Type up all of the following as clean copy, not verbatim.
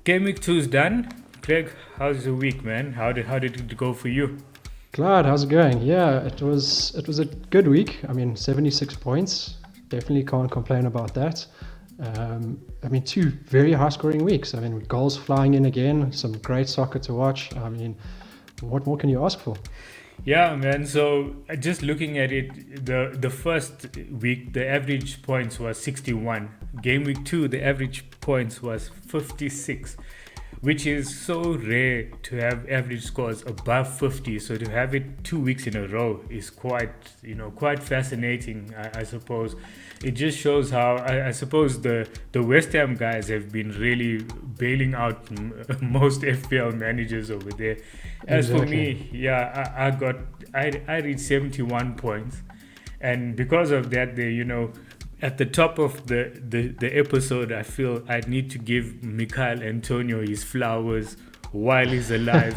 Game week 2 is done. Craig, how's the week, man? How did it go for you? Glad, how's it going? Yeah, it was a good week. I mean, 76 points. Definitely can't complain about that. I mean, two very high-scoring weeks. I mean, goals flying in again, some great soccer to watch. I mean, what more can you ask for? Yeah, man. So just looking at it, the first week the average points was 61. Game week 2 the average points was 56, which is so rare to have average scores above 50. So to have it 2 weeks in a row is quite fascinating, I suppose. It just shows how I suppose the West Ham guys have been really bailing out most FPL managers over there. As for Exactly. me, yeah, I reached 71 points, and because of that, at the top of the episode, I feel I need to give Michail Antonio his flowers while he's alive.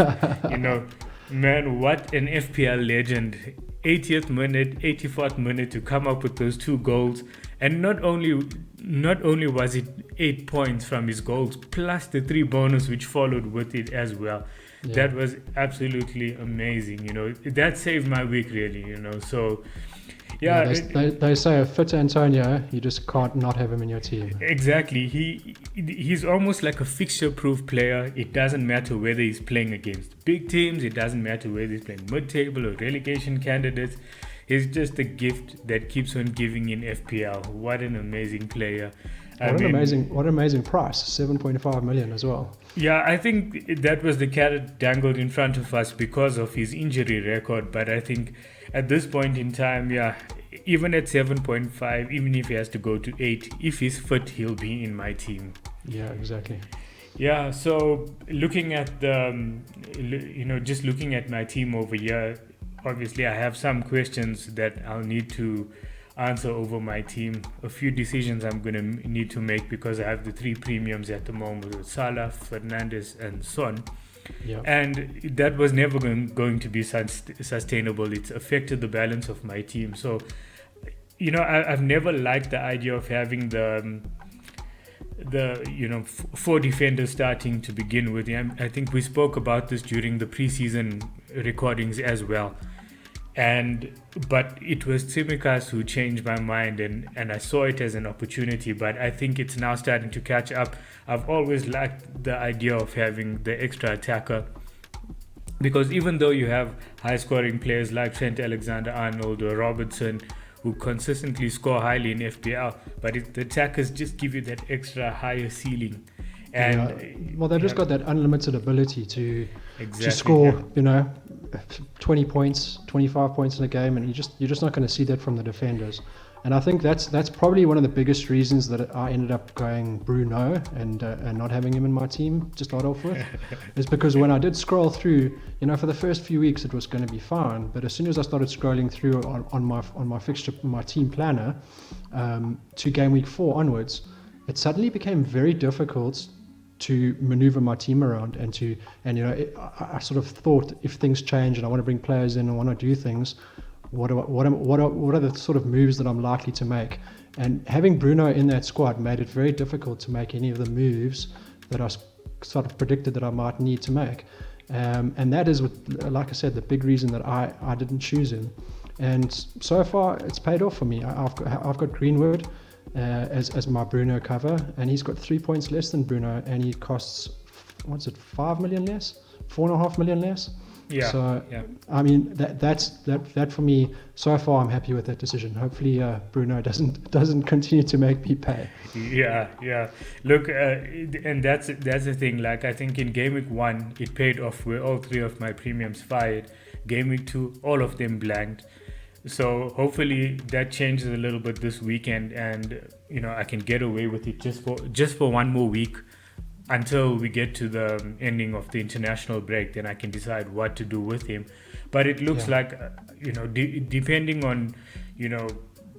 You know, man, what an FPL legend. 80th minute, 84th minute to come up with those two goals. And not only was it 8 points from his goals, plus the three bonus which followed with it as well. Yeah. That was absolutely amazing. That saved my week really. So Yeah, yeah, they say a fit Antonio, you just can't not have him in your team. exactly. He's almost like a fixture-proof player. It doesn't matter whether he's playing against big teams. It doesn't matter whether he's playing mid-table or relegation candidates. He's just a gift that keeps on giving in FPL. What an amazing player! I mean, What an amazing price. 7.5 million as well. yeah, I think that was the carrot dangled in front of us because of his injury record. But I think at this point in time, yeah, even at 7.5, even if he has to go to 8, if he's fit, he'll be in my team. Yeah, exactly. Yeah, so looking at just looking at my team over here, obviously I have some questions that I'll need to answer over my team. A few decisions I'm going to need to make because I have the three premiums at the moment with Salah, Fernandez, and Son. Yeah. And that was never going to be sustainable. It's affected the balance of my team. So, I've never liked the idea of having four defenders starting to begin with. I think we spoke about this during the preseason recordings as well. But it was Tsimikas who changed my mind, and I saw it as an opportunity, but I think it's now starting to catch up. I've always liked the idea of having the extra attacker, because even though you have high scoring players like Trent Alexander-Arnold or Robertson who consistently score highly in FPL, but the attackers just give you that extra higher ceiling. Yeah. And Well, they've just got that unlimited ability to exactly, score, 20 points, 25 points in a game, and you're just not going to see that from the defenders. And I think that's probably one of the biggest reasons that I ended up going Bruno and not having him in my team to start off with, is because when I did scroll through, for the first few weeks it was going to be fine, but as soon as I started scrolling through on my fixture, my team planner, to game week 4 onwards, it suddenly became very difficult to maneuver my team around I sort of thought, if things change and I want to bring players in and want to do things, what are the sort of moves that I'm likely to make? And having Bruno in that squad made it very difficult to make any of the moves that I sort of predicted that I might need to make. And that is, like I said, the big reason that I didn't choose him. And so far, it's paid off for me. I've got Greenwood as my Bruno cover, and he's got 3 points less than Bruno, and he costs, 5 million less, 4.5 million less. yeah, So yeah. I mean that for me so far, I'm happy with that decision. Hopefully Bruno doesn't continue to make me pay. Yeah. Look, and that's the thing. Like, I think in game week 1, it paid off where all three of my premiums fired. Game week 2, all of them blanked. So hopefully that changes a little bit this weekend, and I can get away with it just for one more week until we get to the ending of the international break. Then I can decide what to do with him. But it looks Yeah. like depending on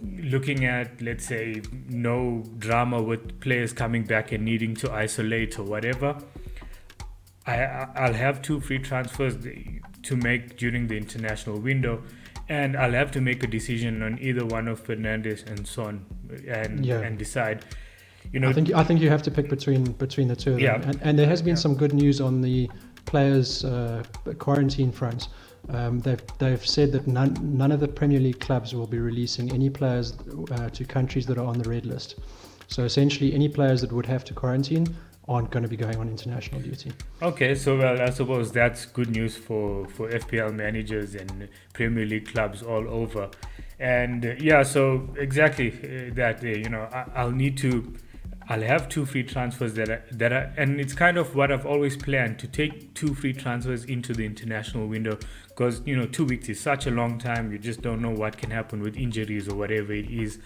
looking at, let's say, no drama with players coming back and needing to isolate or whatever, I'll have 2 free transfers to make during the international window, and I'll have to make a decision on either one of Fernandez and Son and decide. I think you have to pick between the two of them. Yeah. And there has been some good news on the players' quarantine front. They've said that none of the Premier League clubs will be releasing any players to countries that are on the red list. So essentially, any players that would have to quarantine aren't going to be going on international duty. Okay, so I suppose that's good news for FPL managers and Premier League clubs all over. And so exactly that. I'll have 2 free transfers that are, and it's kind of what I've always planned, to take 2 free transfers into the international window, because 2 weeks is such a long time. You just don't know what can happen with injuries or whatever it is.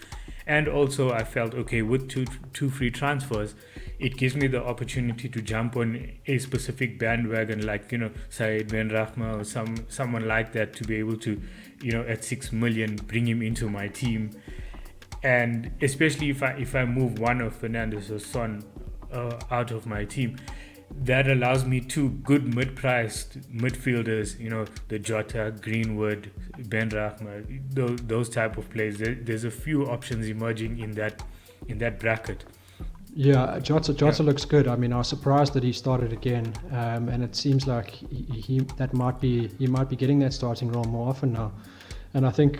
And also I felt, okay, with two free transfers, it gives me the opportunity to jump on a specific bandwagon, like Said Ben Rahma or someone like that, to be able to at 6 million bring him into my team. And especially if I move one of Fernandes or Son out of my team, that allows me 2 good mid-priced midfielders, the Jota, Greenwood, Ben Rahma, those type of players. There's a few options emerging in that bracket. Yeah, Jota looks good. I mean, I was surprised that he started again, and it seems like he might be getting that starting role more often now. And I think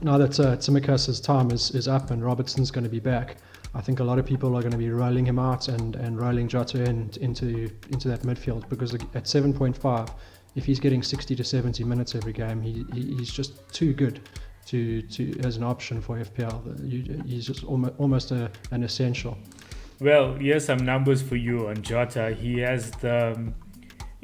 now that Tsimikas' time is up and Robertson's going to be back, I think a lot of people are going to be rolling him out and rolling Jota into that midfield, because at 7.5, if he's getting 60 to 70 minutes every game, he's just too good to as an option for FPL. He's just almost an essential. Well, here's some numbers for you on Jota. He has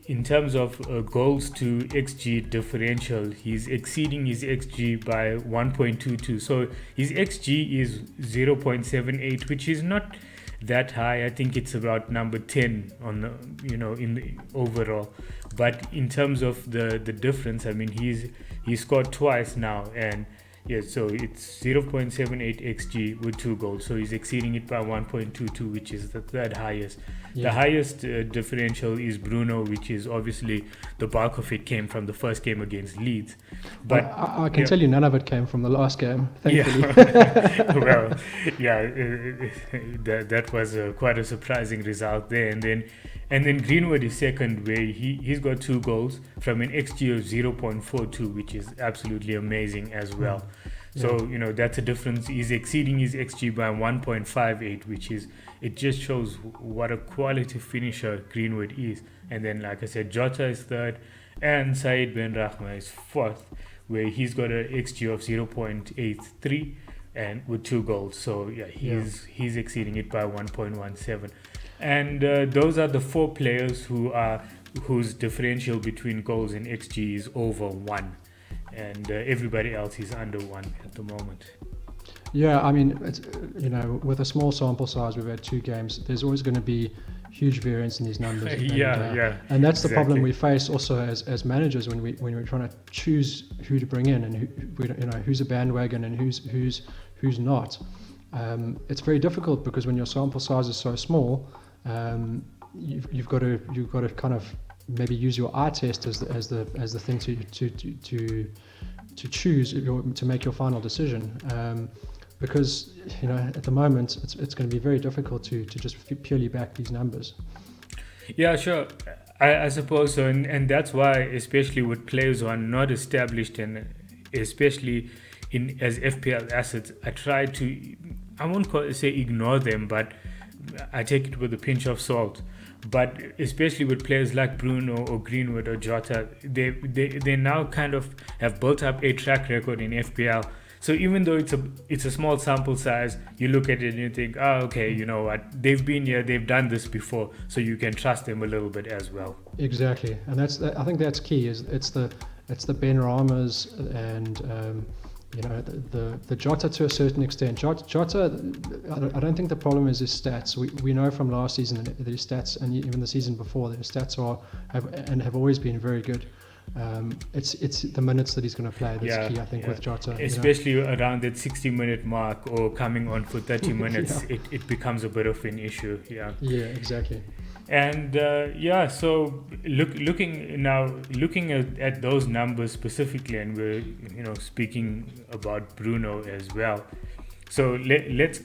in terms of goals to XG differential, he's exceeding his XG by 1.22. So his XG is 0.78, which is not that high. I think it's about number 10 on the, in the overall. But in terms of the difference, I mean, he's scored twice now, and so it's 0.78 XG with 2 goals. So he's exceeding it by 1.22, which is the third highest. Yeah. The highest differential is Bruno, which is obviously the bulk of it came from the first game against Leeds. But I can tell you none of it came from the last game, thankfully. That was quite a surprising result there. And then Greenwood is second, where he's got 2 goals from an XG of 0.42, which is absolutely amazing as well. So, that's a difference. He's exceeding his XG by 1.58, it just shows what a quality finisher Greenwood is. And then, like I said, Jota is third, and Said Ben Rahma is fourth, where he's got an XG of 0.83 and with 2 goals. So, he's exceeding it by 1.17. And those are the 4 players whose differential between goals and XG is over 1. And everybody else is under 1 at the moment. Yeah, I mean, it's, with a small sample size, we've had 2 games. There's always going to be huge variance in these numbers. And that's the problem we face also as managers when we're trying to choose who to bring in and who's a bandwagon and who's not. It's very difficult because when your sample size is so small, you've got to kind of maybe use your eye test as the thing to choose to make your final decision. Because at the moment it's going to be very difficult to just purely back these numbers. Yeah, sure. I suppose so, and that's why, especially with players who are not established, and especially as FPL assets, I try to, I won't say ignore them, but I take it with a pinch of salt. But especially with players like Bruno or Greenwood or Jota, they now kind of have built up a track record in FPL. So even though it's a small sample size, you look at it and you think, okay, you know what, they've been here, they've done this before, so you can trust them a little bit as well. Exactly, and I think that's key. Is it's the Ben Rahmas and the Jota to a certain extent. Jota, I don't think the problem is his stats. We know from last season that his stats, and even the season before, that his stats have always been very good. It's the minutes that he's going to play that's key, I think, with Jota. Especially around that 60-minute mark or coming on for 30 minutes, it becomes a bit of an issue. Yeah, exactly. And so looking at those numbers specifically, and we're speaking about Bruno as well. So let's,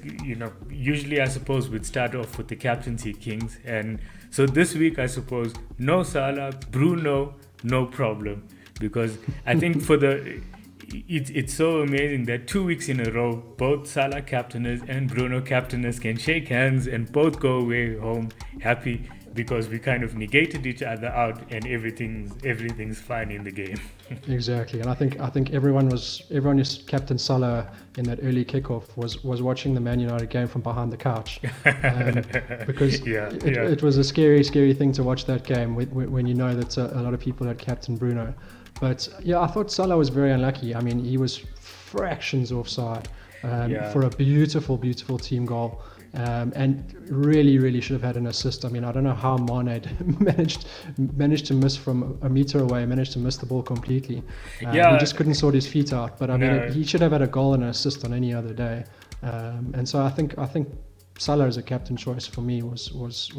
usually I suppose we'd start off with the captaincy kings. And so this week, I suppose, no Salah, Bruno, no problem. Because I think it's so amazing that 2 weeks in a row, both Salah captainers and Bruno captainers can shake hands and both go away home happy, because we kind of negated each other out and everything's fine in the game. Exactly, and I think everyone who's captain Salah in that early kickoff was watching the Man United game from behind the couch, because it was a scary thing to watch that game when you know that a lot of people had captain Bruno. But yeah, I thought Salah was very unlucky. I mean, he was fractions offside for a beautiful team goal. And really should have had an assist. I mean, I don't know how Mane managed to miss from a meter away, managed to miss the ball completely. He just couldn't sort his feet out. But I mean, he should have had a goal and an assist on any other day. And so I think Salah as a captain choice for me was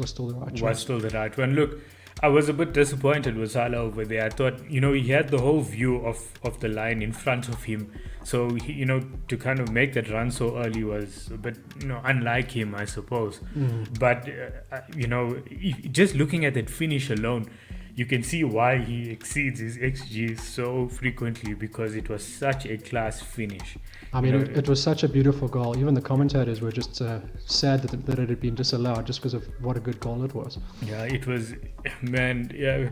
still the right choice. Was still the right one. Look, I was a bit disappointed with Salah over there. I thought, he had the whole view of the line in front of him. So, to kind of make that run so early was a bit, unlike him, I suppose. But, just looking at that finish alone, you can see why he exceeds his XG so frequently, because it was such a class finish. I mean, it was such a beautiful goal. Even the commentators were just sad that it had been disallowed just because of what a good goal it was. Yeah, it was, man. Yeah,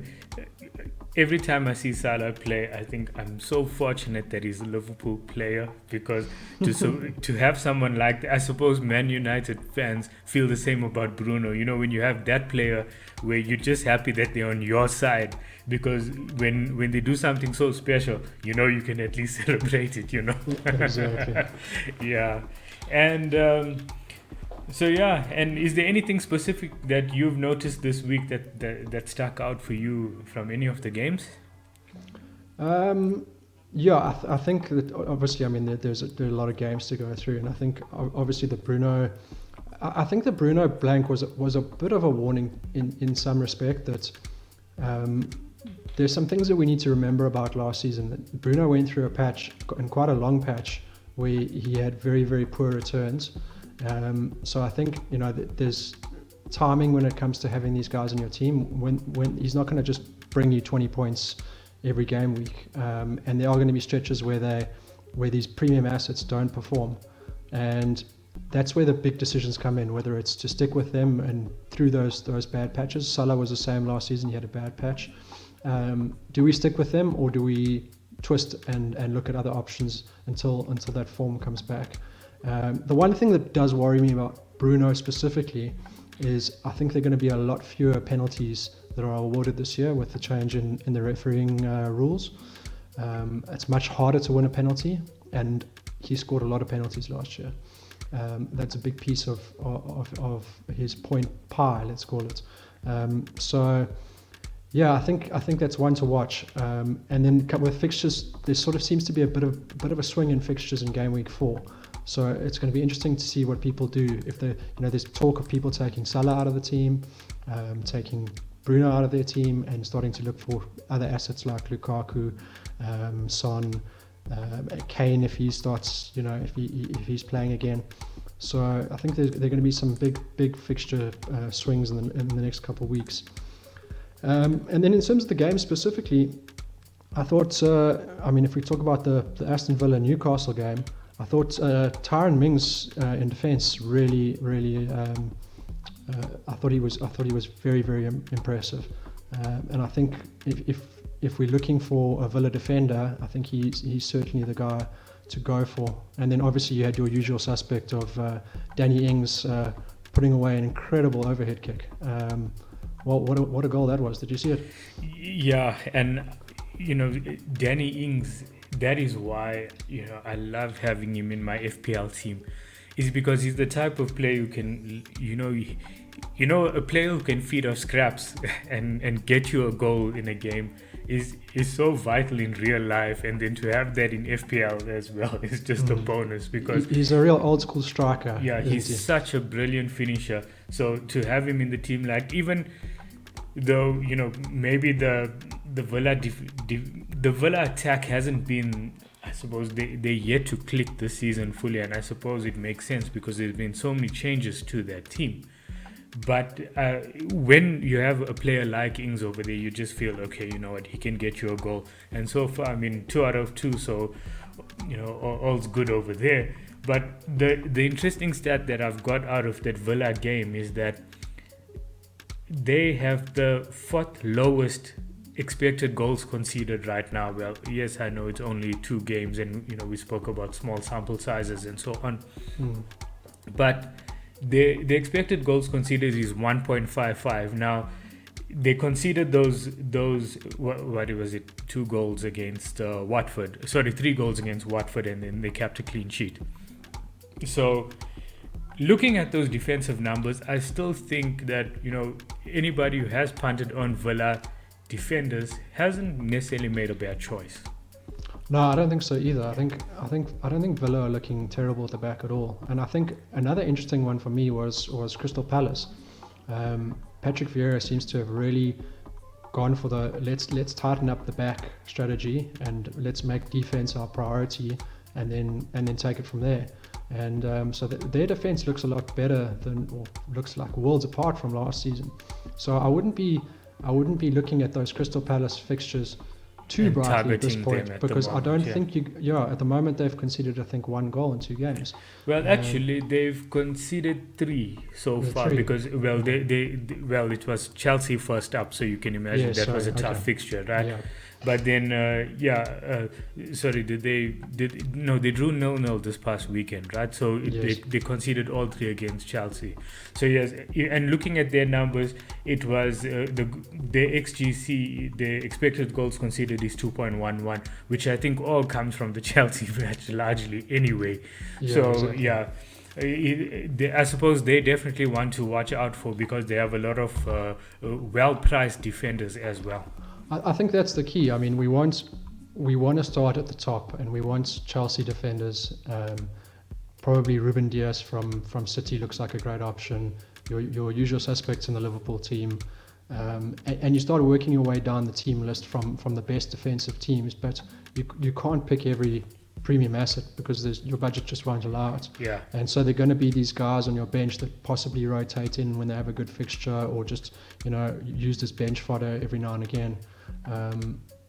every time I see Salah play, I think I'm so fortunate that he's a Liverpool player, because to have someone like that, I suppose Man United fans feel the same about Bruno. When you have that player where you're just happy that they're on your side, because when they do something so special, you can at least celebrate it. Exactly. Yeah, and and is there anything specific that you've noticed this week that stuck out for you from any of the games? I think that obviously, I mean, there are a lot of games to go through, and I think obviously the Bruno blank was a bit of a warning in some respect, that there's some things that we need to remember about last season. That Bruno went through a patch, and quite a long patch, where he had very poor returns. So I think there's timing when it comes to having these guys in your team. When he's not going to just bring you 20 points every game week, and there are going to be stretches where these premium assets don't perform, and that's where the big decisions come in. Whether it's to stick with them and through those bad patches. Salah was the same last season; he had a bad patch. Do we stick with them, or do we twist and look at other options until that form comes back? The one thing that does worry me about Bruno specifically is I think there are going to be a lot fewer penalties that are awarded this year with the change in the refereeing rules. It's much harder to win a penalty, and he scored a lot of penalties last year. That's a big piece of his point pie, let's call it. I think that's one to watch. And then with fixtures, there sort of seems to be a bit of a swing in fixtures in game week 4. So it's going to be interesting to see what people do. If there's talk of people taking Salah out of the team, taking Bruno out of their team, and starting to look for other assets like Lukaku, Son, Kane if he starts, if he's playing again. So I think there are going to be some big fixture swings in the next couple of weeks. And then in terms of the game specifically, I thought, if we talk about the Aston Villa Newcastle game, I thought Tyrone Mings in defence really I thought he was very impressive, and I think if we're looking for a Villa defender, I think he's certainly the guy to go for. And then obviously you had your usual suspect of Danny Ings putting away an incredible overhead kick. What a goal that was! Did you see it? Yeah, and Danny Ings. That is why I love having him in my FPL team, is because he's the type of player who can a player who can feed off scraps and get you a goal in a game is so vital in real life, and then to have that in FPL as well is just a bonus, because he's a real old school striker. Yeah, he's such a brilliant finisher. So to have him in the team, like, even though maybe the Villa the Villa attack hasn't been I suppose they're yet to click this season fully, and I suppose it makes sense because there's been so many changes to their team. But when you have a player like Ings over there, you just feel, okay, you know what, he can get you a goal. And so far, I mean, 2 out of 2, so, you know, all's good over there. But the interesting stat that I've got out of that Villa game is that they have the 4th lowest expected goals conceded right now. Well, yes, I know it's only 2 games, and, you know, we spoke about small sample sizes and so on. But the expected goals conceded is 1.55. Now, they conceded those what was it, 2 goals against Watford. Sorry, 3 goals against Watford, and then they kept a clean sheet. So, looking at those defensive numbers, I still think that, you know, anybody who has punted on Villa defenders hasn't necessarily made a bad choice. No, I don't think so either. I don't think Villa are looking terrible at the back at all. And I think another interesting one for me was Crystal Palace. Patrick Vieira seems to have really gone for the let's tighten up the back strategy and let's make defense our priority, and then take it from there. And so their defense looks a lot better looks like worlds apart from last season. So I wouldn't be looking at those Crystal Palace fixtures too brightly at this point, because I don't think at the moment they've conceded, I think, 1 goal in 2 games. Well, actually, they've conceded 3 so far 3. because it was Chelsea first up, so you can imagine was a tough fixture, right? Yeah. But then, sorry, they drew 0-0 this past weekend, right? So they conceded all 3 against Chelsea. So yes, and looking at their numbers, it was their XGC, the expected goals conceded is 2.11, which I think all comes from the Chelsea match largely anyway. I suppose they definitely want to watch out for, because they have a lot of well-priced defenders as well. I think that's the key. I mean, we want to start at the top, and we want Chelsea defenders. Probably Ruben Dias from City looks like a great option. Your usual suspects in the Liverpool team, and you start working your way down the team list from the best defensive teams. But you can't pick every premium asset because your budget just won't allow it. Yeah. And so they're going to be these guys on your bench that possibly rotate in when they have a good fixture, or just, you know, used as bench fodder every now and again.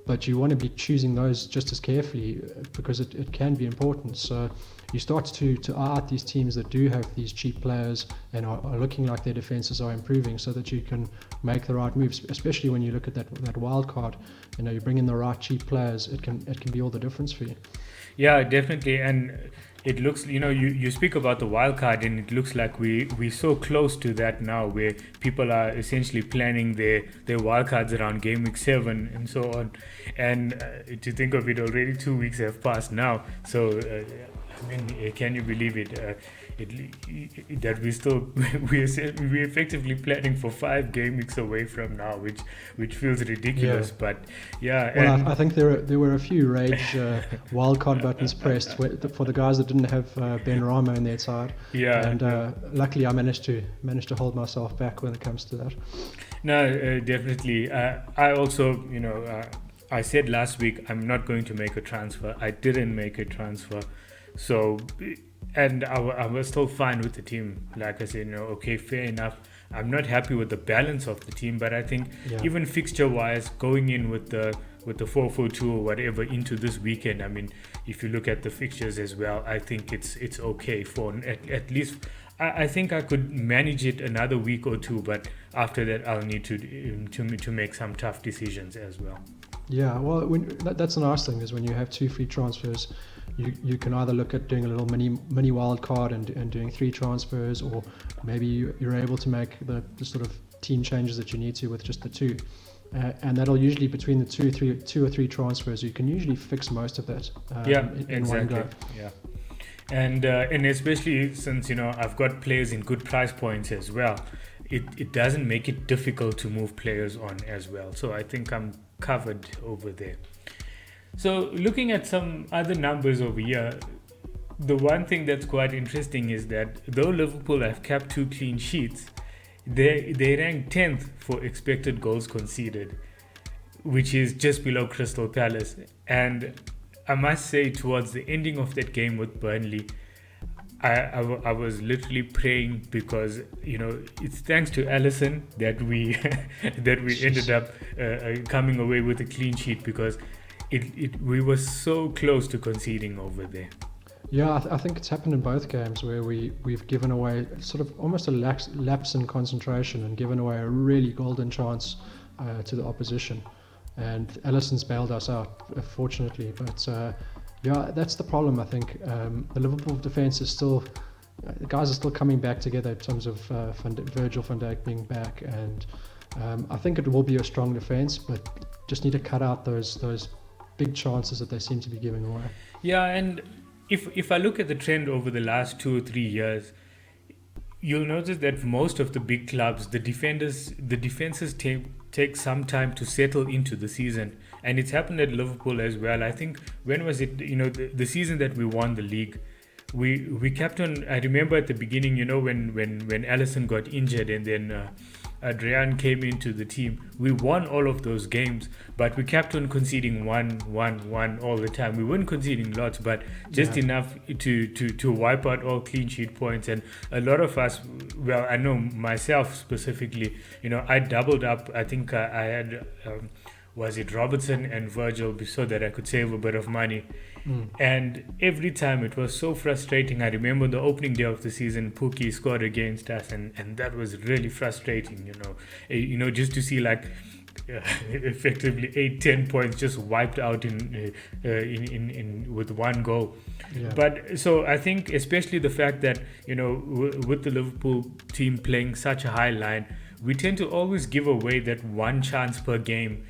But you want to be choosing those just as carefully, because it can be important. So you start to eye out these teams that do have these cheap players and are looking like their defenses are improving, so that you can make the right moves, especially when you look at that wild card. You know, you bring in the right cheap players, it can be all the difference for you. Yeah, definitely. And it looks, you know, you speak about the wild card, and it looks like we're so close to that now, where people are essentially planning their wild cards around Gameweek 7 and so on. And to think of it, already 2 weeks have passed now. So, I mean, can you believe it? That we're effectively planning for 5 game weeks away from now, which feels ridiculous. Yeah. But yeah, well, I think there were a few rage wildcard buttons pressed for the guys that didn't have Ben Rama in their side. Yeah, and luckily I managed to hold myself back when it comes to that. No, definitely. I also, you know, I said last week I'm not going to make a transfer. I didn't make a transfer, so. And I was still fine with the team. Like I said, you know, okay, fair enough. I'm not happy with the balance of the team, but I think even fixture-wise, going in with the 4-4-2 or whatever into this weekend, I mean, if you look at the fixtures as well, I think it's okay for at least. I think I could manage it another week or 2, but after that, I'll need to make some tough decisions as well. Yeah, well, that's the nice thing, is when you have 2 free transfers, you can either look at doing a little mini wild card and doing 3 transfers, or maybe you're able to make the sort of team changes that you need to with just the 2, and that'll usually, between the 2 or 3 transfers, you can usually fix most of that in one go. Yeah. And especially since, you know, I've got players in good price points as well, it doesn't make it difficult to move players on as well. So I think I'm covered over there. So looking at some other numbers over here, the one thing that's quite interesting is that though Liverpool have kept 2 clean sheets, they rank 10th for expected goals conceded, which is just below Crystal Palace. And I must say, towards the ending of that game with Burnley, I was literally praying because it's thanks to Alisson that we that we ended up coming away with a clean sheet, because we were so close to conceding over there. Yeah, I think it's happened in both games where we've given away sort of almost a lapse in concentration and given away a really golden chance to the opposition. And Alisson's bailed us out, fortunately. But yeah, that's the problem, I think. The Liverpool defence is still... the guys are still coming back together in terms of Virgil van Dijk being back. And I think it will be a strong defence, but just need to cut out those big chances that they seem to be giving away. Yeah, and if I look at the trend over the last 2 or 3 years, you'll notice that most of the big clubs, the defenses take some time to settle into the season, and it's happened at Liverpool as well. I think, when was it? The season that we won the league, we kept on. I remember at the beginning, when Alisson got injured and then Adrian came into the team, we won all of those games, but we kept on conceding one all the time. We weren't conceding lots, but just enough to wipe out all clean sheet points. And a lot of us, well, I know myself specifically, I doubled up. I think I had was it Robertson and Virgil, so that I could save a bit of money. And every time it was so frustrating. I remember the opening day of the season, Pookie scored against us, and that was really frustrating, just to see like effectively 8-10 points just wiped out in with one goal. Yeah. But so I think especially the fact that with the Liverpool team playing such a high line, we tend to always give away that one chance per game,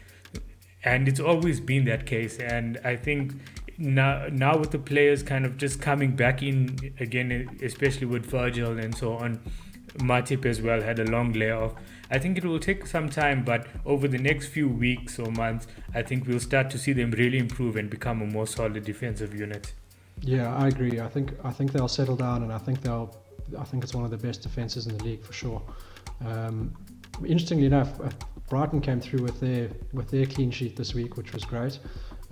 and it's always been that case. And I think now with the players kind of just coming back in again, especially with Virgil and so on, Matip as well had a long layoff. I think it will take some time, but over the next few weeks or months, I think we'll start to see them really improve and become a more solid defensive unit. Yeah, I agree. I think they'll settle down, and I think it's one of the best defenses in the league for sure. Interestingly enough, Brighton came through with their clean sheet this week, which was great.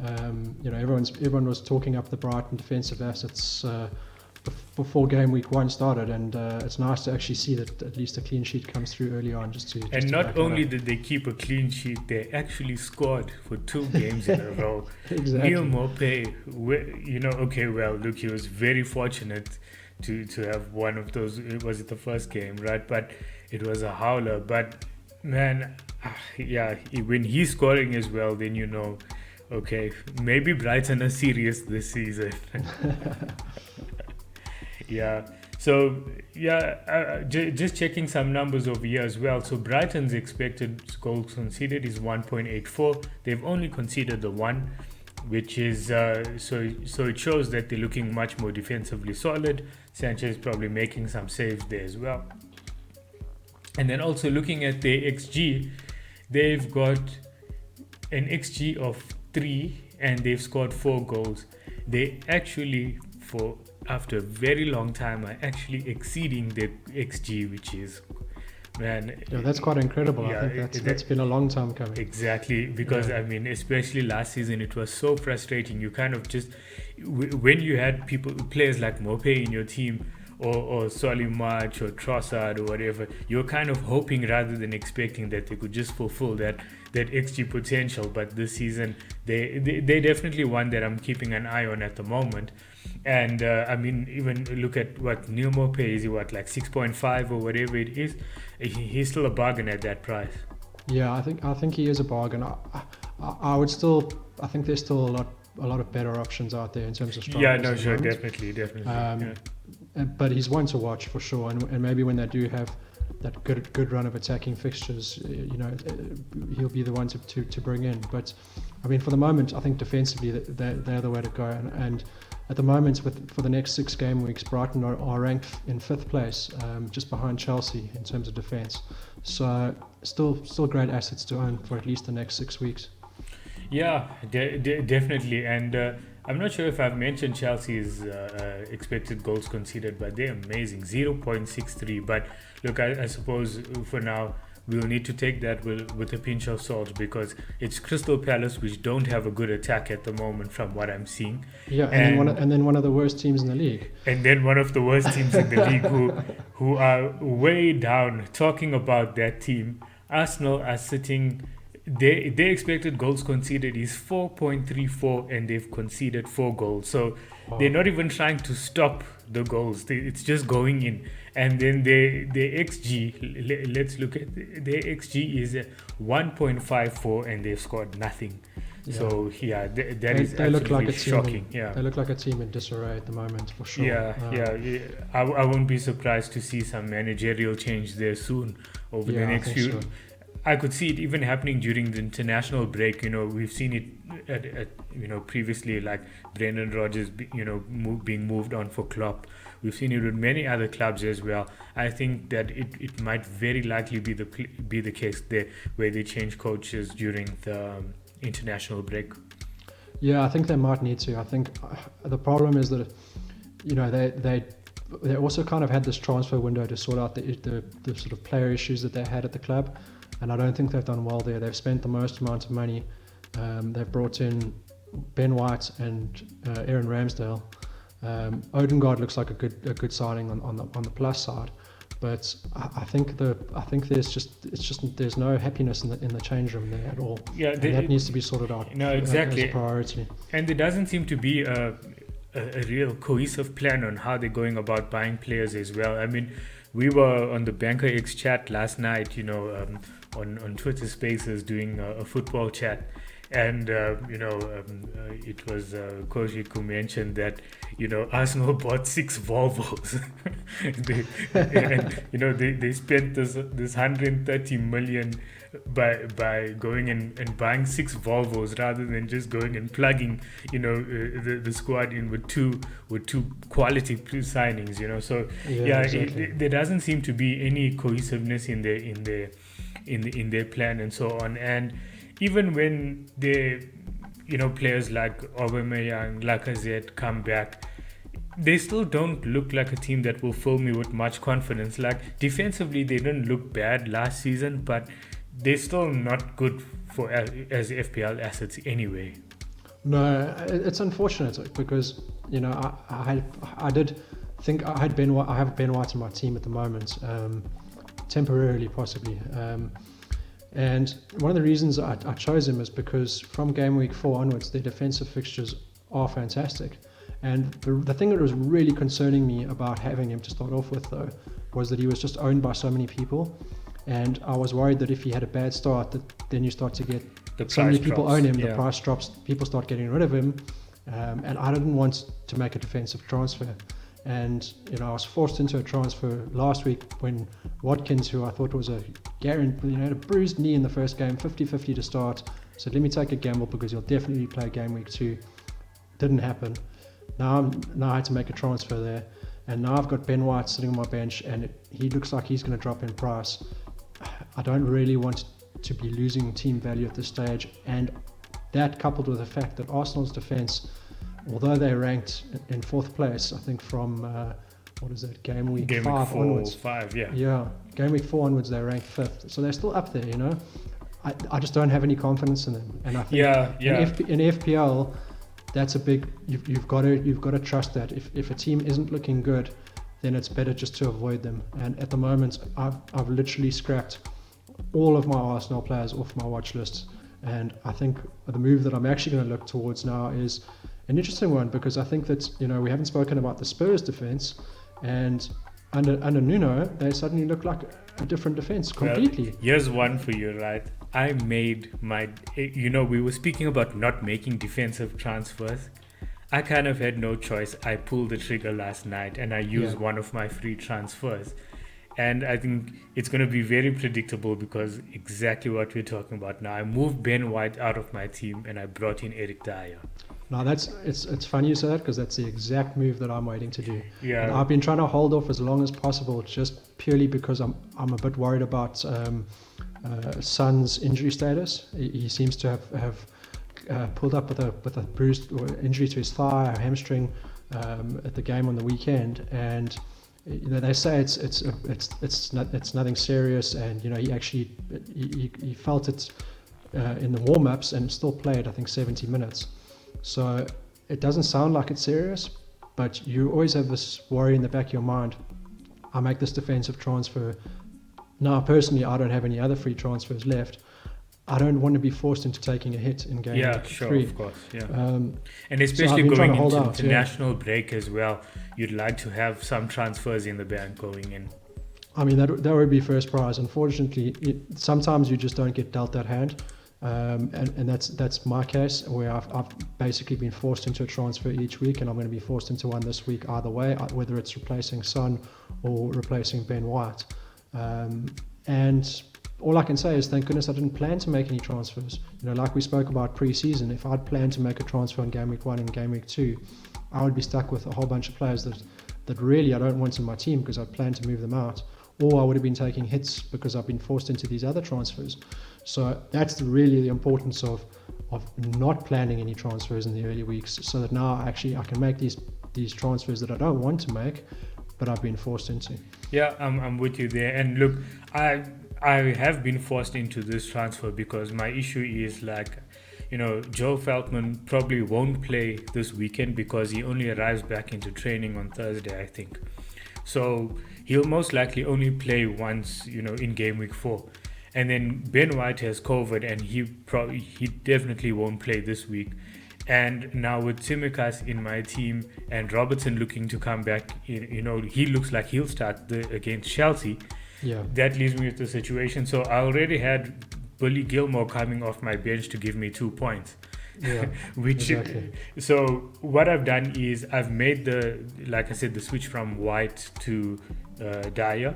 Everyone was talking up the Brighton defensive assets before game week 1 started, and it's nice to actually see that at least a clean sheet comes through early on. And not only did they keep a clean sheet, they actually scored for 2 games in a row. Exactly. Neil Maupay, look, he was very fortunate to have one of those. Was it the first game, right? But it was a howler. But man, when he's scoring as well, then okay, maybe Brighton are serious this season. Yeah. So just checking some numbers over here as well. So Brighton's expected goals conceded is 1.84. They've only conceded the 1, which is so it shows that they're looking much more defensively solid. Sanchez probably making some saves there as well. And then also looking at their XG, they've got an XG of 3 and they've scored 4 goals. They actually, after a very long time, are actually exceeding their XG, which is, man... Yeah, that's quite incredible. I think that's been a long time coming. Exactly, because especially last season, it was so frustrating. You kind of just... When you had players like Maupay in your team, or Solly March or Trossard or whatever, you're kind of hoping rather than expecting that they could just fulfill that XG potential. But this season, they definitely one that I'm keeping an eye on at the moment. And even look at what Neil Maupay is, like 6.5 or whatever it is. He's still a bargain at that price. Yeah, I think he is a bargain. I think there's still a lot of better options out there in terms of strong. Yeah, no, sure, definitely. But he's one to watch for sure, and maybe when they do have that good run of attacking fixtures, he'll be the one to bring in. But I mean, for the moment, I think defensively they're the way to go. And at the moment, for the next 6 game weeks, Brighton are ranked in 5th place, just behind Chelsea in terms of defence. So still great assets to own for at least the next 6 weeks. Yeah, definitely. And I'm not sure if I've mentioned Chelsea's expected goals conceded, but they're amazing, 0.63. But look, I suppose for now we'll need to take that with a pinch of salt, because it's Crystal Palace, which don't have a good attack at the moment from what I'm seeing. Yeah, and then one of the worst teams in the league. And then one of the worst teams in the league who are way down. Talking about that team, Arsenal are sitting. Their expected goals conceded is 4.34, and they've conceded 4 goals. So they're not even trying to stop the goals. It's just going in. And then their XG, let's look at their XG is 1.54, and they've scored nothing. Yeah. So that is absolutely shocking. They look like a team in disarray at the moment, for sure. I won't be surprised to see some managerial change there soon over the next few. So. I could see it even happening during the international break. We've seen it at previously, like Brendan Rodgers, being moved on for Klopp. We've seen it with many other clubs as well. I think that it might very likely be the case there, where they change coaches during the international break. Yeah, I think they might need to. I think the problem is that they also kind of had this transfer window to sort out the sort of player issues that they had at the club. And I don't think they've done well there. They've spent the most amount of money. They've brought in Ben White and Aaron Ramsdale. Odegaard looks like a good signing on the plus side, but I think there's no happiness in the change room there at all. Yeah, that needs to be sorted out. No, exactly. As a priority. And there doesn't seem to be a real cohesive plan on how they're going about buying players as well. I mean, we were on the Banker X chat last night, on Twitter Spaces doing a football chat, and it was Kojik who mentioned that Arsenal bought 6 Volvos. they spent this 130 million by going and buying 6 Volvos rather than just going and plugging the squad in with two quality signings. So exactly. There doesn't seem to be any cohesiveness in their plan and so on. And even when players like Aubameyang, Lacazette come back, they still don't look like a team that will fill me with much confidence. Like, defensively, they didn't look bad last season, but they're still not good as FPL assets anyway. No, it's unfortunate because I did think I have Ben White in my team at the moment, temporarily possibly. And one of the reasons I chose him is because from game week 4 onwards, their defensive fixtures are fantastic. And the thing that was really concerning me about having him to start off with, though, was that he was just owned by so many people. And I was worried that if he had a bad start, then you start to get so many people own him, the price drops, people start getting rid of him. And I didn't want to make a defensive transfer. And I was forced into a transfer last week when Watkins, who I thought was a guaranteed, a bruised knee in the first game, 50-50 to start, said, let me take a gamble because he'll definitely play game week 2. Didn't happen. Now I had to make a transfer there, and now I've got Ben White sitting on my bench, and he looks like he's going to drop in price. I don't really want to be losing team value at this stage, and that coupled with the fact that Arsenal's defence, although they ranked in 4th place, I think from game week 5 onwards. Game week 4 onwards they ranked 5th, so they're still up there. I just don't have any confidence in them, and I think in FPL that's a big. You've got to trust that if a team isn't looking good, then it's better just to avoid them. And at the moment, I've literally scrapped all of my Arsenal players off my watch list, and I think the move that I'm actually going to look towards now is an interesting one, because I think that we haven't spoken about the Spurs defense, and under Nuno they suddenly look like a different defense completely. Well, here's one for you, right? I made my we were speaking about not making defensive transfers. I kind of had no choice. I pulled the trigger last night and I used one of my free transfers. And I think it's going to be very predictable because exactly what we're talking about now. I moved Ben White out of my team and I brought in Eric Dyer. Now it's funny you say that, because that's the exact move that I'm waiting to do. Yeah. And I've been trying to hold off as long as possible, just purely because I'm a bit worried about Son's injury status. He seems to have pulled up with a bruised or injury to his thigh or hamstring at the game on the weekend, and They say it's nothing serious, and he felt it in the warm-ups and still played, I think, 70 minutes. So it doesn't sound like it's serious, but you always have this worry in the back of your mind. I make this defensive transfer. Now, personally, I don't have any other free transfers left. I don't want to be forced into taking a hit in game 3. Yeah, sure, of course, yeah. And especially going into international break as well, you'd like to have some transfers in the bank going in. I mean, that would be first prize. Unfortunately, sometimes you just don't get dealt that hand. And that's my case, where I've basically been forced into a transfer each week, and I'm going to be forced into one this week either way, whether it's replacing Son or replacing Ben White. And all I can say is thank goodness I didn't plan to make any transfers. Like we spoke about pre-season, if I'd planned to make a transfer in Game Week 1 and Game Week 2, I would be stuck with a whole bunch of players that really I don't want in my team because I'd planned to move them out. Or I would have been taking hits because I've been forced into these other transfers. So that's really the importance of not planning any transfers in the early weeks, so that now actually I can make these transfers that I don't want to make, but I've been forced into. Yeah, I'm with you there. And look, I have been forced into this transfer because my issue is Joe Feldman probably won't play this weekend because he only arrives back into training on Thursday, I think. So he'll most likely only play once, in game week 4. And then Ben White has COVID, and he definitely won't play this week. And now with Tsimikas in my team and Robertson looking to come back, he looks like he'll start against Chelsea. Yeah. That leaves me with the situation. So I already had Billy Gilmore coming off my bench to give me 2 points. Yeah, exactly. So what I've done is I've made the switch from White to Dyer,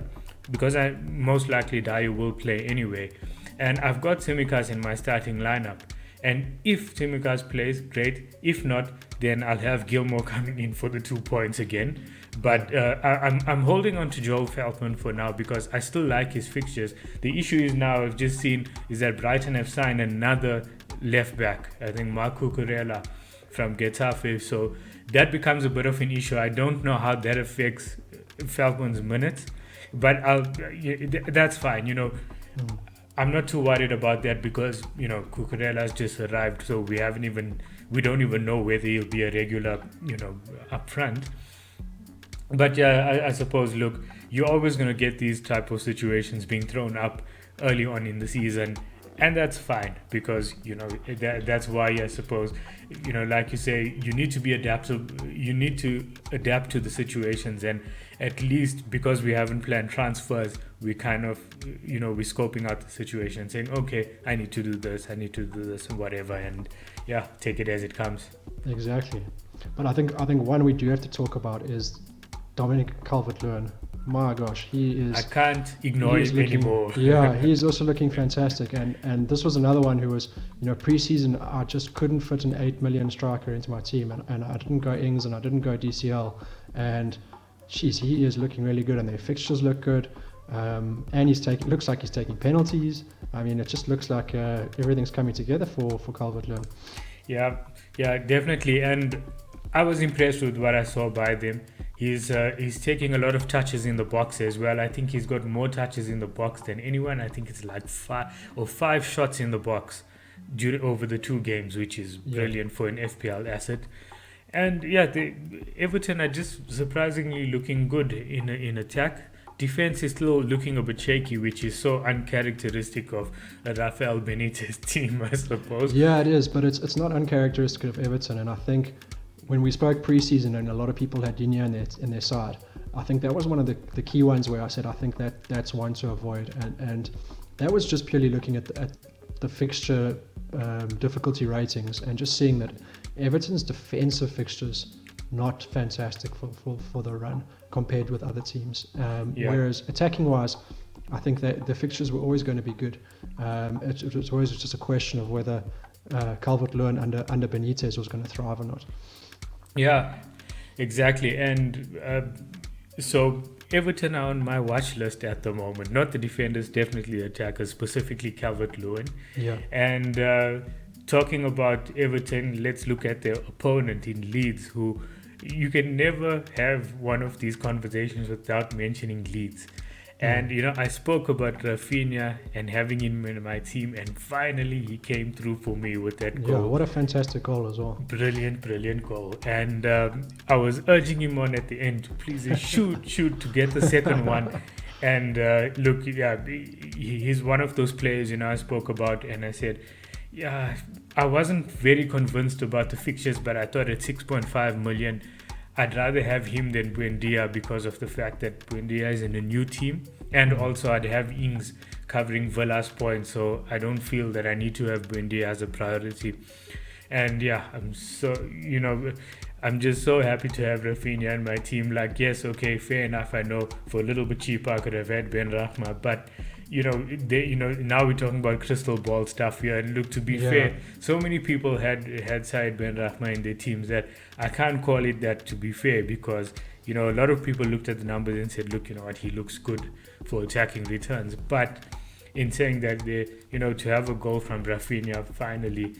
because most likely Dyer will play anyway, and I've got Tsimikas in my starting lineup. And if Tsimikas plays, great. If not, then I'll have Gilmore coming in for the 2 points again. But I'm holding on to Joe Feldman for now because I still like his fixtures. The issue is now I've just seen is that Brighton have signed another left back, I think Marc Cucurella from Getafe. So that becomes a bit of an issue. I don't know how that affects Feldman's minutes, but that's fine. I'm not too worried about that because Cucurella's just arrived, so we don't even know whether he'll be a regular up front. But yeah, I suppose, look, you're always going to get these type of situations being thrown up early on in the season, and that's fine because that's why I suppose like you say, you need to be adaptable. You need to adapt to the situations, and at least because we haven't planned transfers, we kind of we're scoping out the situation, saying okay, I need to do this, whatever, and yeah, take it as it comes. Exactly. But I think one we do have to talk about is Dominic Calvert-Lewin. My gosh, he is... I can't ignore him anymore. Yeah, he is also looking fantastic. And this was another one who was, pre-season, I just couldn't fit an 8 million striker into my team. And I didn't go Ings and I didn't go DCL. And, geez, he is looking really good. And their fixtures look good. And looks like he's taking penalties. I mean, it just looks like everything's coming together for Calvert-Lewin. Yeah, definitely. And I was impressed with what I saw by them. He's taking a lot of touches in the box as well. I think he's got more touches in the box than anyone. I think it's like 5 shots in the box over the 2 games, which is brilliant for an FPL asset. And yeah, Everton are just surprisingly looking good in attack. Defense is still looking a bit shaky, which is so uncharacteristic of a Rafael Benitez team, I suppose. Yeah, it is, but it's not uncharacteristic of Everton. And I think when we spoke pre-season and a lot of people had Digne in their side, I think that was one of the key ones where I said I think that's one to avoid, and that was just purely looking at the fixture difficulty ratings and just seeing that Everton's defensive fixtures not fantastic for the run compared with other teams. Whereas attacking wise, I think that the fixtures were always going to be good. It was always just a question of whether Calvert-Lewin under Benitez was going to thrive or not. Yeah, exactly. And so Everton are on my watch list at the moment. Not the defenders, definitely attackers, specifically Calvert-Lewin. Yeah. And talking about Everton, let's look at their opponent in Leeds, who you can never have one of these conversations without mentioning Leeds. And I spoke about Rafinha and having him in my team, and finally he came through for me with that goal. Yeah, what a fantastic goal as well. Brilliant goal. And I was urging him on at the end to please shoot to get the second one. And look, yeah, he's one of those players, I spoke about, and I said, yeah, I wasn't very convinced about the fixtures, but I thought at 6.5 million, I'd rather have him than Buendia because of the fact that Buendia is in a new team, and also I'd have Ings covering Villa's points, so I don't feel that I need to have Buendia as a priority. And yeah, I'm just so happy to have Rafinha in my team. Like, yes, okay, fair enough. I know for a little bit cheaper I could have had Ben Rahma, but now we're talking about crystal ball stuff here. And look, to be fair, so many people had Said Ben Rahma in their teams that I can't call it that, to be fair, because a lot of people looked at the numbers and said, look, he looks good for attacking returns. But in saying that, to have a goal from Rafinha finally,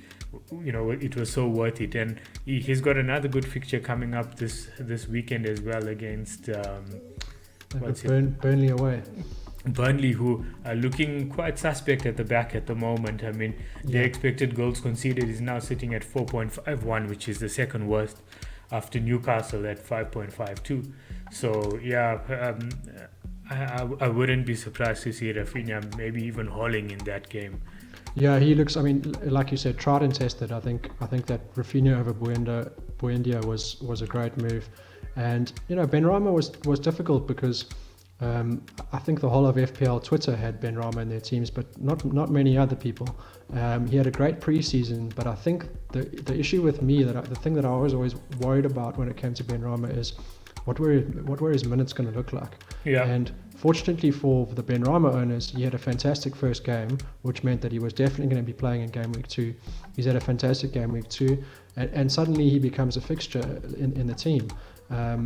it was so worth it. And he's got another good fixture coming up this weekend as well against Burnley away. Burnley, who are looking quite suspect at the back at the moment. I mean, their expected goals conceded is now sitting at 4.51, which is the second worst after Newcastle at 5.52. So yeah, I wouldn't be surprised to see Rafinha maybe even hauling in that game. Yeah, he looks, I mean, like you said, tried and tested. I think that Rafinha over Buendia was a great move. And Benrahma was difficult because I think the whole of FPL Twitter had Benrahma in their teams, but not many other people. He had a great preseason, but I think the issue with me, the thing that I was always worried about when it came to Benrahma is what were his minutes going to look like. Yeah. And fortunately for the Benrahma owners, he had a fantastic first game, which meant that he was definitely going to be playing in Game Week 2. He's had a fantastic Game Week 2, and suddenly he becomes a fixture in the team. I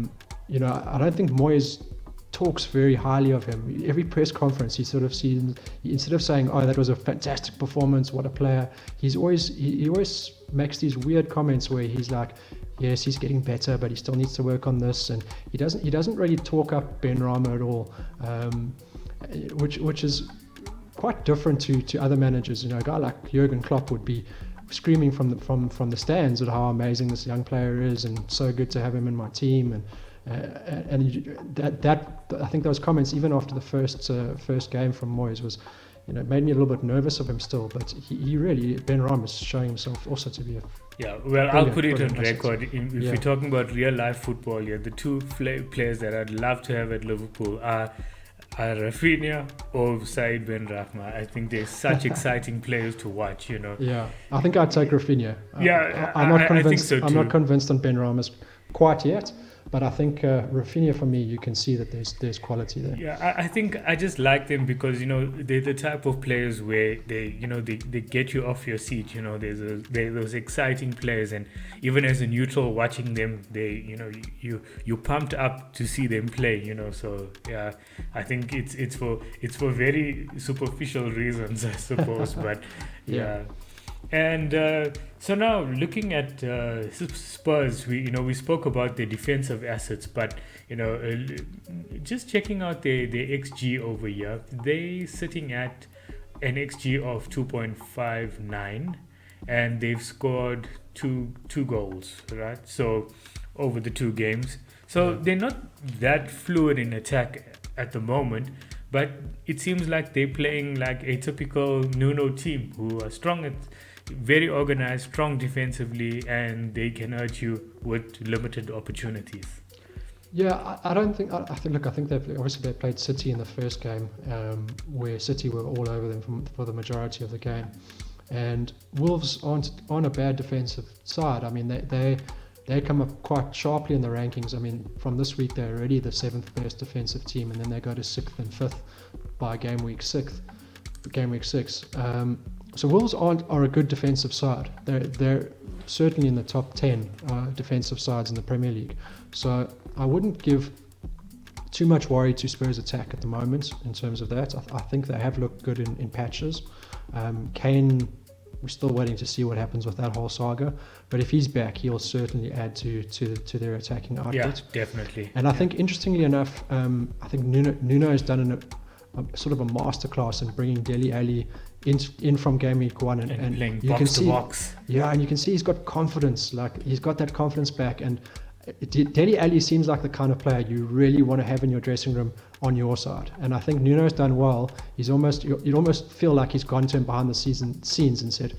don't think Moyes talks very highly of him. Every press conference he sort of sees, instead of saying, oh, that was a fantastic performance, what a player, he always makes these weird comments where he's like, yes, he's getting better, but he still needs to work on this, and he doesn't really talk up Benrahma at all, which is quite different to other managers. A guy like Jurgen Klopp would be screaming from the stands at how amazing this young player is and so good to have him in my team, and that I think those comments, even after the first game from Moyes, was made me a little bit nervous of him still. But he really, Benrahma is showing himself also to be a I'll put it on record. If we're talking about real life football, the two players that I'd love to have at Liverpool are Rafinha or Said Benrahma. I think they're such exciting players to watch. Yeah, I think I'd take Rafinha. I'm not convinced. I think so too. I'm not convinced on Benrahma's quite yet. But I think Rafinha, for me, you can see that there's quality there. Yeah, I think I just like them because they're the type of players where they get you off your seat. They're those exciting players, and even as a neutral watching them, you pumped up to see them play. So yeah, I think it's for very superficial reasons, I suppose. But yeah. And so now looking at Spurs, we spoke about their defensive assets, but just checking out their XG over here, they sitting at an XG of 2.59, and they've scored two goals, right? So over the two games, so they're not that fluid in attack at the moment. But it seems like they're playing like a typical Nuno team who are strong very organized, strong defensively, and they can hurt you with limited opportunities. Yeah, I think they played City in the first game, where City were all over them for the majority of the game, and Wolves aren't on a bad defensive side. I mean, they come up quite sharply in the rankings. I mean, from this week they're already the 7th best defensive team, and then they go to 6th and 5th by Game Week 6. So Wolves are a good defensive side. They're certainly in the top 10 defensive sides in the Premier League. So I wouldn't give too much worry to Spurs' attack at the moment in terms of that. I think they have looked good in patches. Kane we're still waiting to see what happens with that whole saga. But if he's back, he'll certainly add to their attacking output. Yeah, definitely. And I think, interestingly enough, I think Nuno has done a sort of a masterclass in bringing Dele Alli in from game week 1 and playing you box can to see, box. Yeah, and you can see he's got confidence. Like, he's got that confidence back, and Dele Alli seems like the kind of player you really want to have in your dressing room on your side. And I think Nuno's done well. You'd almost feel like he's gone to him behind the scenes and said,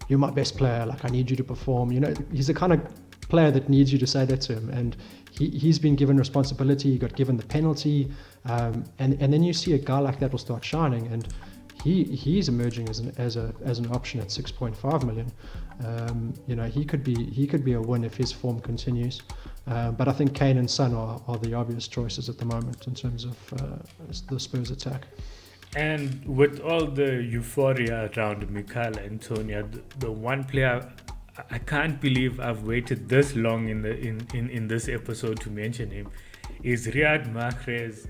"You're my best player. Like, I need you to perform." He's the kind of player that needs you to say that to him. And he's been given responsibility. He got given the penalty, and then you see a guy like that will start shining, and he's emerging as an option at 6.5 million. He could be a win if his form continues. But I think Kane and Son are the obvious choices at the moment in terms of the Spurs attack. And with all the euphoria around Michail Antonio, the one player I can't believe I've waited this long in this episode to mention him is Riyad Mahrez.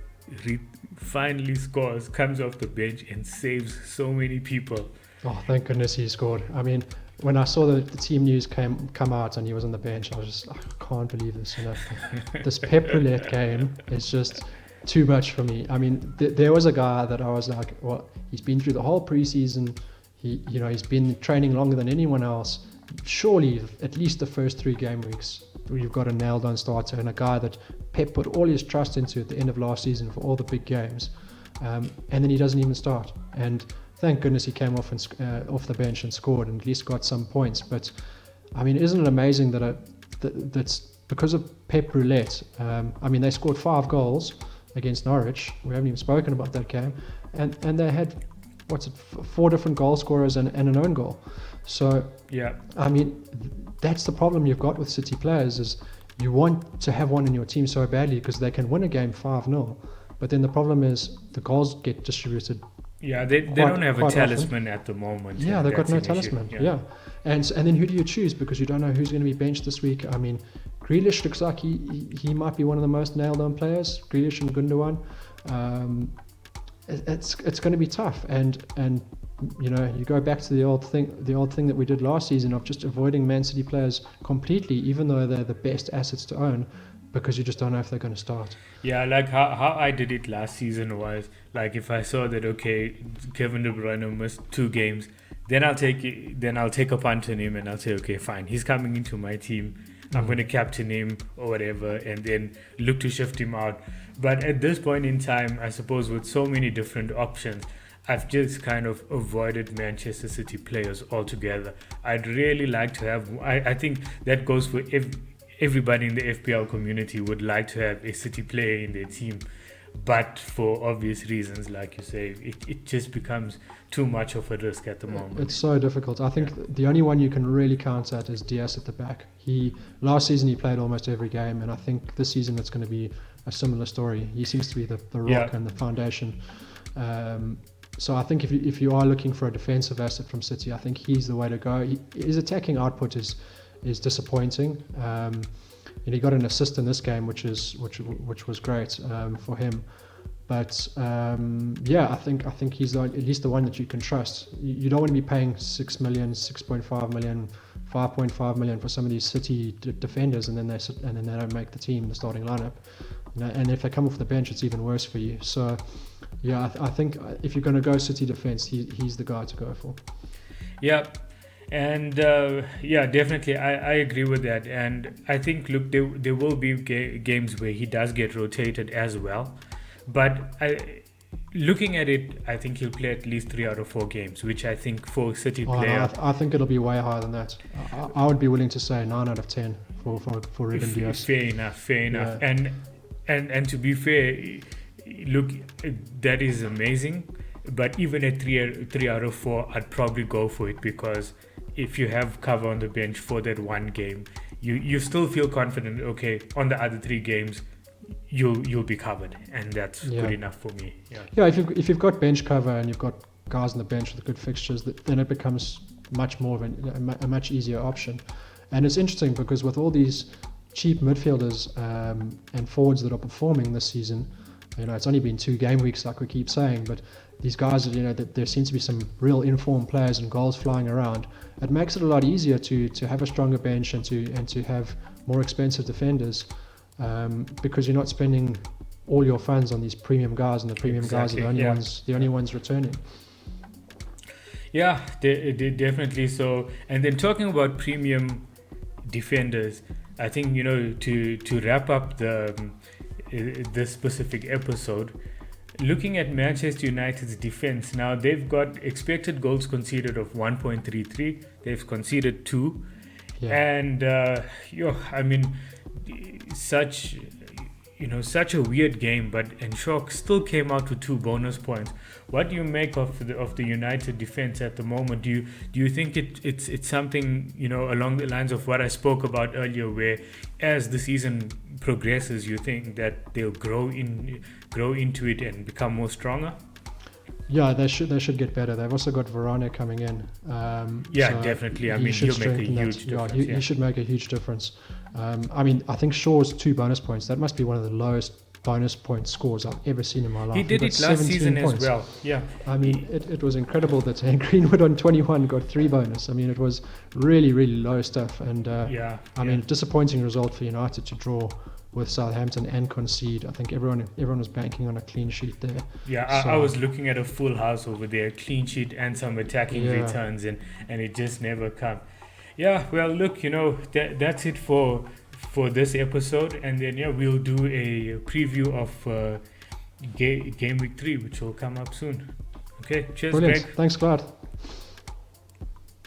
Finally scores, comes off the bench and saves so many people. Oh, thank goodness he scored. I mean, when I saw the team news come out and he was on the bench, I was just, I can't believe this. This Pep Roulette game is just too much for me. I mean, there was a guy that I was like, well, he's been through the whole preseason. He's been training longer than anyone else. Surely, at least the first 3 game weeks, we've got a nailed-on starter and a guy that Pep put all his trust into at the end of last season for all the big games, and then he doesn't even start. And thank goodness he came off the bench and scored and at least got some points. But I mean, isn't it amazing that's because of Pep Roulette? I mean, they scored 5 goals against Norwich. We haven't even spoken about that game, and they had 4 different goal scorers and an own goal. So yeah, I mean, that's the problem you've got with City players, is you want to have one in your team so badly because they can win a game 5-0, but then the problem is the goals get distributed. Yeah, they don't have a talisman at the moment. Yeah, they've got no talisman. Yeah. And then who do you choose, because you don't know who's going to be benched this week? I mean, Grealish looks like he might be one of the most nailed-on players. Grealish and Gundogan. It's going to be tough, and you go back to the old thing that we did last season of just avoiding Man City players completely, even though they're the best assets to own, because you just don't know if they're going to start. Yeah, like how I did it last season was, like, if I saw that, okay, Kevin De Bruyne missed 2 games, then I'll take a punt on him and I'll say, okay, fine, he's coming into my team. I'm going to captain him or whatever, and then look to shift him out. But at this point in time, I suppose with so many different options, I've just kind of avoided Manchester City players altogether. I'd really like to have, I think that goes for everybody in the FPL community would like to have a City player in their team. But for obvious reasons, like you say, it just becomes too much of a risk at the moment. It's so difficult. I think the only one you can really count at is Diaz at the back. Last season he played almost every game, and I think this season it's going to be a similar story. He seems to be the rock and the foundation. So I think if you are looking for a defensive asset from City, I think he's the way to go. His attacking output is disappointing. And he got an assist in this game, which was great for him. But I think he's at least the one that you can trust. You don't want to be paying 6 million, 6.5 million, 5.5 million for some of these City defenders, and then they don't make the team, the starting lineup. And if they come off the bench, it's even worse for you. So yeah, I think if you're going to go City defense, he's the guy to go for. Yeah. And definitely, I agree with that. And I think, look, there will be games where he does get rotated as well. But looking at it, I think he'll play at least 3 out of 4 games, which I think for a City player... I think it'll be way higher than that. I would be willing to say 9 out of 10 for Ruben Diaz. Fair enough. Yeah. And to be fair, look, that is amazing. But even at 3 out of 4, I'd probably go for it, because if you have cover on the bench for that one game, you still feel confident, okay, on the other 3 games, you'll be covered, and that's good enough for me. Yeah, if you've got bench cover and you've got guys on the bench with good fixtures, then it becomes much more of a much easier option. And it's interesting because with all these cheap midfielders and forwards that are performing this season, It's only been 2 game weeks, like we keep saying, but these guys, there seems to be some real informed players and goals flying around. It makes it a lot easier to have a stronger bench and to have more expensive defenders, because you're not spending all your funds on these premium guys, and the premium guys are the only ones returning. Yeah, definitely so. And then talking about premium defenders, I think to wrap up this specific episode, looking at Manchester United's defense now, they've got expected goals conceded of 1.33. They've conceded 2, and such a weird game, but Enshock still came out with 2 bonus points. What do you make of the United defense at the moment? Do you think it's something along the lines of what I spoke about earlier, where as the season progresses, you think that they'll grow into it and become more stronger? Yeah, they should get better. They've also got Varane coming in. Definitely. I mean, he'll make a huge difference. He should make a huge difference. I think Shaw's 2 bonus points. That must be one of the lowest bonus point scores I've ever seen in my life. He did it last season as well. Yeah. It was incredible that Greenwood on 21 got 3 bonus. It was really, really low stuff. And disappointing result for United to draw with Southampton and concede. I think everyone was banking on a clean sheet there. Yeah, I was looking at a full house over there, clean sheet and some attacking returns, and it just never come. Yeah, well, look, that's it for this episode, and then we'll do a preview of Game Week 3, which will come up soon. Okay, cheers, Brilliant. Greg. Thanks, Clyde.